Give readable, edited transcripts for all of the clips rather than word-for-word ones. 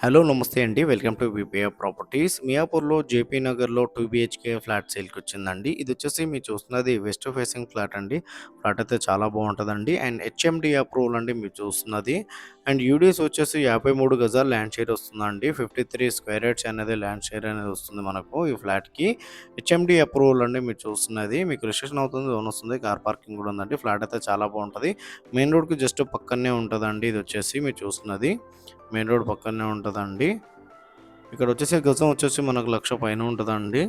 Hello నమస్తే అండి. Welcome to VPR properties. మియాపూర్‌లో జేపీ నగర్‌లో 2 బీహెచ్‌కే ఫ్లాట్ సేల్‌కొచ్చిందండి. ఇదొచ్చేసి మీరు చూస్తున్నది వెస్ట్ ఫేసింగ్ ఫ్లాట్ అండి. ఫ్లాట్ అయితే చాలా బావుంటదండి. అండ్ హెచ్ఎండీ అప్రూవల్ అండి మీరు చూస్తున్నది. అండ్ యూడీఎస్ వచ్చేసి 53 గజాలు ల్యాండ్ షేర్ వస్తుందండి. 53 స్క్వేర్ యార్డ్స్ అనేది ల్యాండ్ షేర్ అనేది వస్తుంది మనకు ఈ ఫ్లాట్‌కి. హెచ్ఎండీ అప్రూవల్ అండి మీరు చూస్తున్నది. మీకు రిజిస్ట్రేషన్ అవుతుంది, లోన్ వస్తుంది, కార్ పార్కింగ్ కూడా ఉందండి. ఫ్లాట్ అయితే చాలా బావుంటది. మెయిన్ రోడ్‌కి జస్ట్ పక్కనే ఉంటదండి ఇదొచ్చేసి మీరు చూస్తున్నది. మెయిన్ రోడ్ పక్కనే ఉంటదండి. ఇక్కడొచ్చేసి గజం వచ్చేసి మనకు 1,00,000 పైన ఉంటదండి.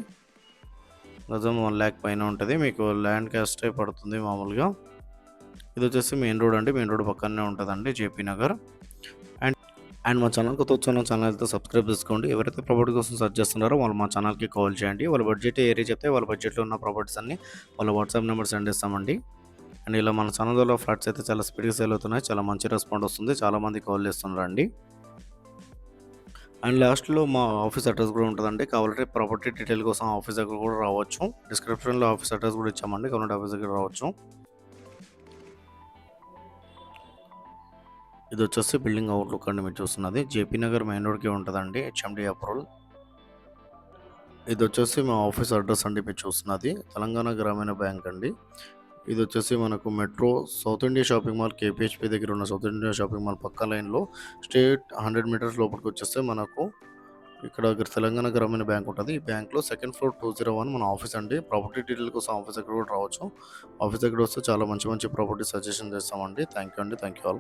గజం 1,00,000 పైన ఉంటది. మీకు ల్యాండ్ కాస్టే పడుతుంది మామూలుగా. ఇదొచ్చేసి మెయిన్ రోడ్ అండి. మెయిన్ రోడ్ పక్కనే ఉంటదండి జేపీ నగర్. అండ్ అండ్ మా ఛానల్ కొత్త వచ్చానో ఛానల్ అయితే సబ్స్క్రైబ్ చేసుకోండి. ఎవరైతే ప్రాపర్టీ కోసం సెర్చ్ చేస్తున్నారో వాళ్ళు మా ఛానల్‌కి కాల్ చేయండి. వాళ్ళ బడ్జెట్ ఏరియా చెప్తే వాళ్ళ బడ్జెట్‌లో ఉన్న ప్రాపర్టీస్ అన్నీ వాళ్ళ వాట్సాప్ నెంబర్ సెండ్ చేస్తామండి. అండ్ ఇలా మన ఛానల్‌లో ఫ్లాట్స్ అయితే చాలా స్పీడ్‌గా సేల్ అవుతున్నాయి. చాలా మంచి రెస్పాండ్ వస్తుంది. చాలామంది కాల్ చేస్తున్నారండి. అండ్ లాస్ట్‌లో మా ఆఫీస్ అడ్రస్ కూడా ఉంటదండి. కావాలంటే ప్రాపర్టీ డీటెయిల్ కోసం ఆఫీస్ దగ్గర కూడా రావచ్చు. డిస్క్రిప్షన్‌లో ఆఫీస్ అడ్రస్ కూడా ఇచ్చామండి. కావాలంటే ఆఫీస్ దగ్గర రావచ్చు. ఇదొచ్చేసి బిల్డింగ్ అవుట్‌లుక్ అండి మీరు చూస్తున్నది. జేపీ నగర్ మెయిన్ రోడ్‌కే ఉంటదండి. HMD approval. ఇదొచ్చేసి మా ఆఫీస్ అడ్రస్ అండి మీరు చూస్తున్నది. తెలంగాణ గ్రామీణ బ్యాంక్ అండి. ఇదొచ్చేసి మనకు metro south India shopping mall KPHP దగ్గర ఉన్న సౌత్ ఇండియా షాపింగ్ మాల్ పక్క లైన్‌లో స్ట్రెయిట్ 100 మీటర్స్ లోపలికొచ్చేస్తే మనకు ఇక్కడ తెలంగాణ గ్రామీణ బ్యాంక్ ఉంటది. ఈ బ్యాంక్‌లో సెకండ్ ఫ్లోర్ 201 మన ఆఫీస్ అండి. ప్రాపర్టీ డీటెయిల్ కోసం ఆఫీస్ దగ్గర కూడా రావచ్చు. ఆఫీస్ దగ్గర వస్తే చాలా మంచి మంచి ప్రాపర్టీ సజెషన్ చేస్తామండి. థాంక్ యూ అండి. Thank you all.